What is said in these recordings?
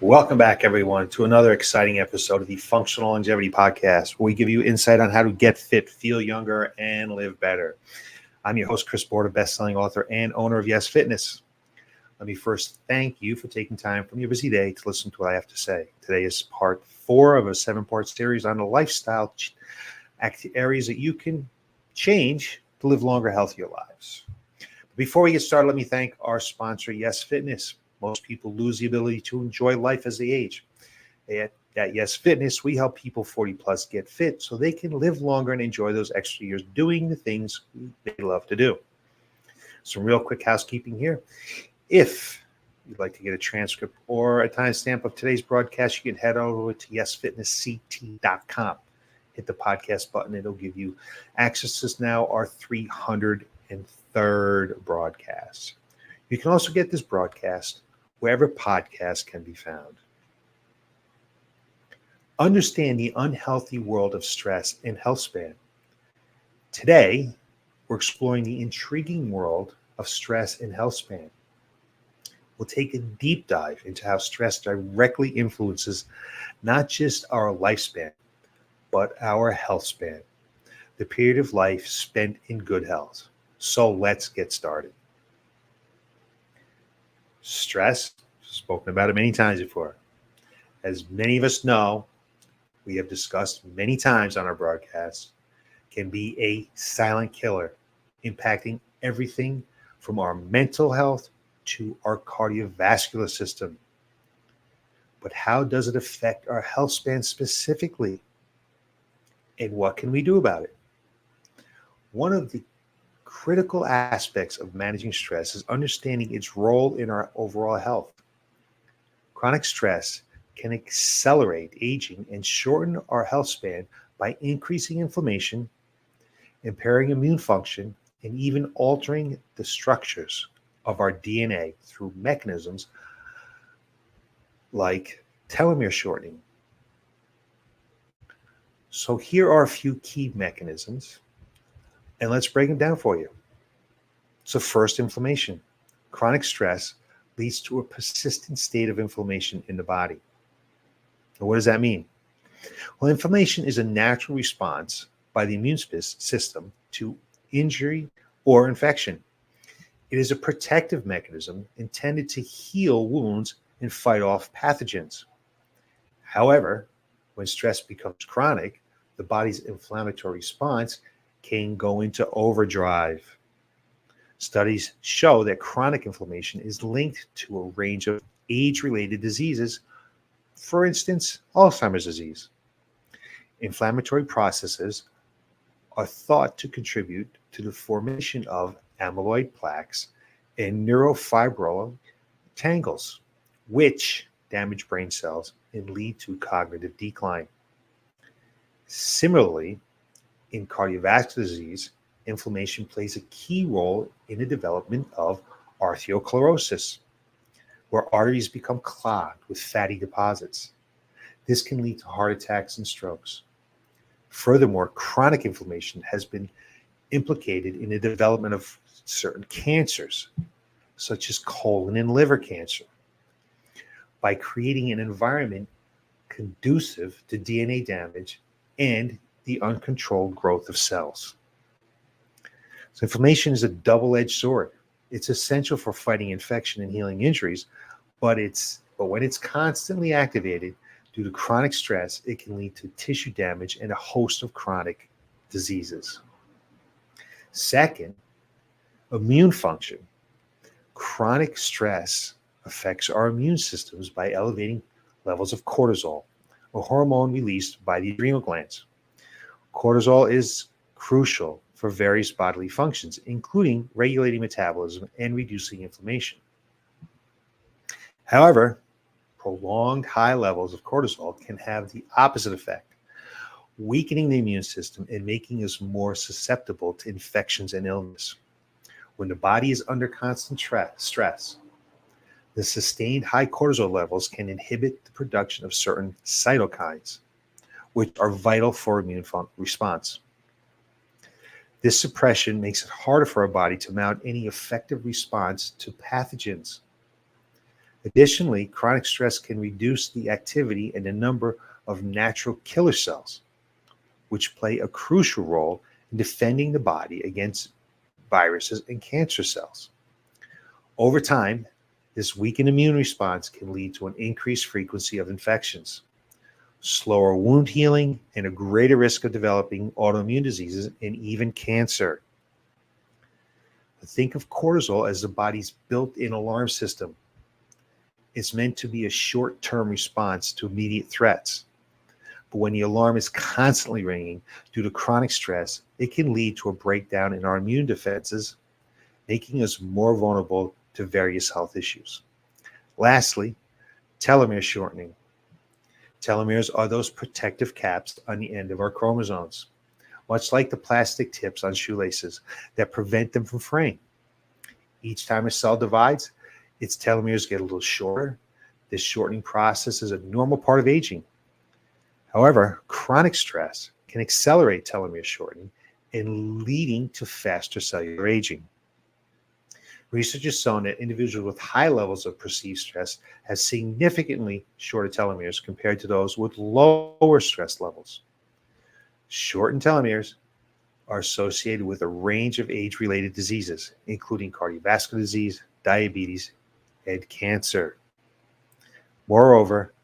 Welcome back, everyone, to another exciting episode of the Functional Longevity Podcast, where we give you insight on how to get fit, feel younger, and live better. I'm your host, Chris Border, best-selling author and owner of Y.E.S Fitness. Let me first thank you for taking time from your busy day to listen to what I have to say. Today is part 4 of a 7-part series on the lifestyle areas that you can change to live longer, healthier lives. Before we get started, let me thank our sponsor, Y.E.S Fitness. Most people lose the ability to enjoy life as they age. At Y.E.S Fitness, we help people 40 plus get fit so they can live longer and enjoy those extra years doing the things they love to do. Some real quick housekeeping here. If you'd like to get a transcript or a timestamp of today's broadcast, you can head over to yesfitnessct.com. Hit the podcast button. It'll give you access to now our 303rd broadcast. You can also get this broadcast wherever podcasts can be found. Understand the unhealthy world of stress and health span. Today, we're exploring the intriguing world of stress and health span. We'll take a deep dive into how stress directly influences not just our lifespan, but our health span, the period of life spent in good health. So let's get started. Stress, spoken about it many times before. As many of us know, we have discussed many times on our broadcasts, can be a silent killer, impacting everything from our mental health to our cardiovascular system. But how does it affect our health span specifically? And what can we do about it? One of the critical aspects of managing stress is understanding its role in our overall health. Chronic stress can accelerate aging and shorten our health span by increasing inflammation, impairing immune function, and even altering the structures of our DNA through mechanisms like telomere shortening. So here are a few key mechanisms, and let's break them down for you. So first, inflammation. Chronic stress leads to a persistent state of inflammation in the body. And what does that mean? Well, inflammation is a natural response by the immune system to injury or infection. It is a protective mechanism intended to heal wounds and fight off pathogens. However, when stress becomes chronic, the body's inflammatory response can go into overdrive. Studies show that chronic inflammation is linked to a range of age-related diseases, for instance, Alzheimer's disease. Inflammatory processes are thought to contribute to the formation of amyloid plaques and neurofibrillary tangles, which damage brain cells and lead to cognitive decline. Similarly, in cardiovascular disease, inflammation plays a key role in the development of arteriosclerosis, where arteries become clogged with fatty deposits. This can lead to heart attacks and strokes. Furthermore, chronic inflammation has been implicated in the development of certain cancers, such as colon and liver cancer, by creating an environment conducive to DNA damage and the uncontrolled growth of cells. So inflammation is a double-edged sword. It's essential for fighting infection and healing injuries, but when it's constantly activated due to chronic stress, it can lead to tissue damage and a host of chronic diseases. Second, immune function. Chronic stress affects our immune systems by elevating levels of cortisol, a hormone released by the adrenal glands. Cortisol is crucial for various bodily functions, including regulating metabolism and reducing inflammation. However, prolonged high levels of cortisol can have the opposite effect, weakening the immune system and making us more susceptible to infections and illness. When the body is under constant stress, the sustained high cortisol levels can inhibit the production of certain cytokines, which are vital for immune response. This suppression makes it harder for our body to mount any effective response to pathogens. Additionally, chronic stress can reduce the activity and the number of natural killer cells, which play a crucial role in defending the body against viruses and cancer cells. Over time, this weakened immune response can lead to an increased frequency of infections, slower wound healing, and a greater risk of developing autoimmune diseases and even cancer. Think of cortisol as the body's built-in alarm system. It's meant to be a short-term response to immediate threats. But when the alarm is constantly ringing due to chronic stress, it can lead to a breakdown in our immune defenses, making us more vulnerable to various health issues. Lastly, telomere shortening. Telomeres are those protective caps on the end of our chromosomes, much like the plastic tips on shoelaces that prevent them from fraying. Each time a cell divides, its telomeres get a little shorter. This shortening process is a normal part of aging. However, chronic stress can accelerate telomere shortening and leading to faster cellular aging. Research has shown that individuals with high levels of perceived stress have significantly shorter telomeres compared to those with lower stress levels. Shortened telomeres are associated with a range of age-related diseases, including cardiovascular disease, diabetes, and cancer. Moreover,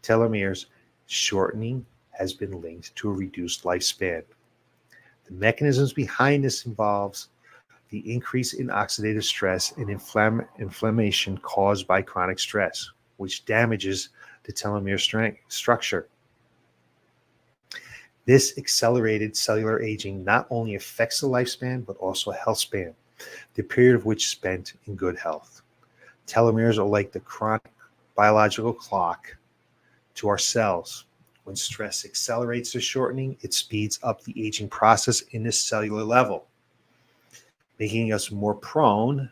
telomeres shortening has been linked to a reduced lifespan. The mechanisms behind this involves the increase in oxidative stress and inflammation caused by chronic stress, which damages the telomere structure. This accelerated cellular aging not only affects the lifespan, but also health span, the period of which spent in good health. Telomeres are like the chronic biological clock to our cells. When stress accelerates the shortening, it speeds up the aging process in the cellular level, making us more prone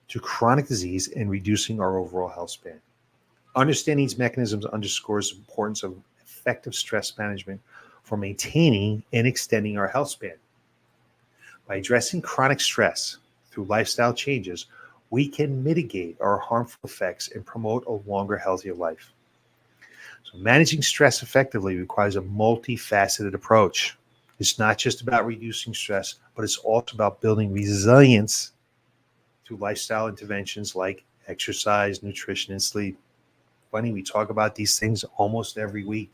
to chronic disease and reducing our overall health span. Understanding these mechanisms underscores the importance of effective stress management for maintaining and extending our health span. By addressing chronic stress through lifestyle changes, we can mitigate our harmful effects and promote a longer, healthier life. So managing stress effectively requires a multifaceted approach. It's not just about reducing stress, but it's also about building resilience through lifestyle interventions like exercise, nutrition, and sleep. Funny, we talk about these things almost every week.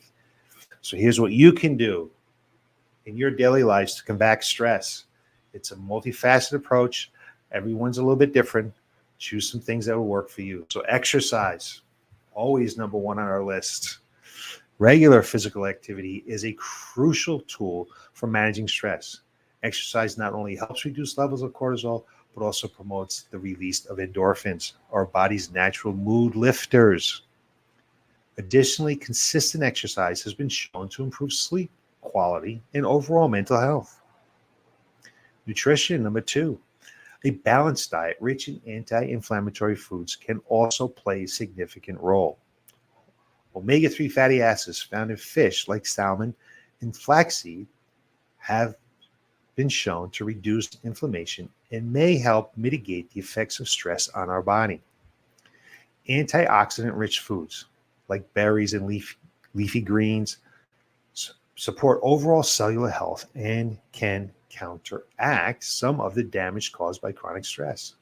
So here's what you can do in your daily lives to combat stress. It's a multifaceted approach. Everyone's a little bit different. Choose some things that will work for you. So exercise, always number one on our list. Regular physical activity is a crucial tool for managing stress. Exercise not only helps reduce levels of cortisol, but also promotes the release of endorphins, our body's natural mood lifters. Additionally, consistent exercise has been shown to improve sleep quality and overall mental health. Nutrition, number two. A balanced diet rich in anti-inflammatory foods can also play a significant role. Omega-3 fatty acids found in fish like salmon and flaxseed have been shown to reduce inflammation and may help mitigate the effects of stress on our body. Antioxidant-rich foods like berries and leafy greens support overall cellular health and can counteract some of the damage caused by chronic stress.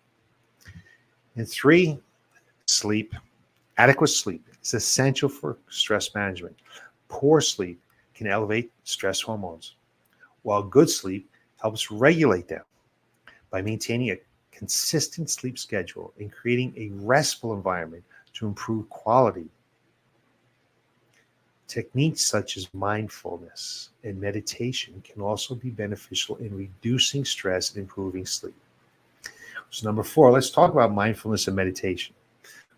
And three, sleep. Adequate sleep is essential for stress management. Poor sleep can elevate stress hormones, while good sleep helps regulate them. By maintaining a consistent sleep schedule and creating a restful environment to improve quality, techniques such as mindfulness and meditation can also be beneficial in reducing stress and improving sleep. So number four, let's talk about mindfulness and meditation.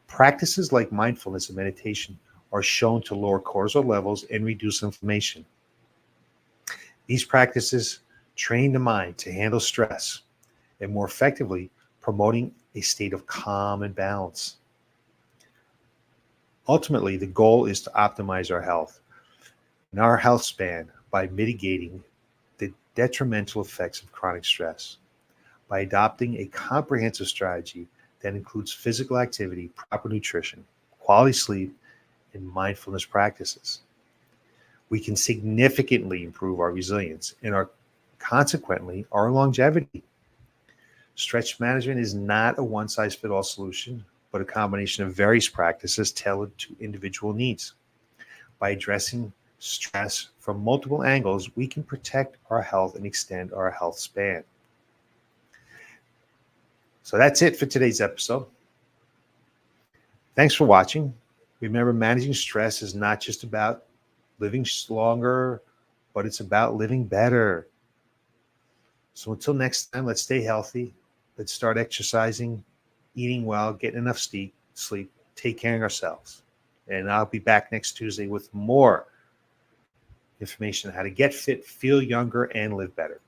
Practices like mindfulness and meditation are shown to lower cortisol levels and reduce inflammation. These practices train the mind to handle stress and more effectively promoting a state of calm and balance. Ultimately, the goal is to optimize our health and our health span by mitigating the detrimental effects of chronic stress. By adopting a comprehensive strategy that includes physical activity, proper nutrition, quality sleep, and mindfulness practices. We can significantly improve our resilience and consequently our longevity. Stretch management is not a one-size-fits-all solution, but a combination of various practices tailored to individual needs. By addressing stress from multiple angles, we can protect our health and extend our health span. So that's it for today's episode. Thanks for watching. Remember, managing stress is not just about living longer, but it's about living better. So until next time, let's stay healthy. Let's start exercising, eating well, getting enough sleep, take care of ourselves. And I'll be back next Tuesday with more information on how to get fit, feel younger, and live better.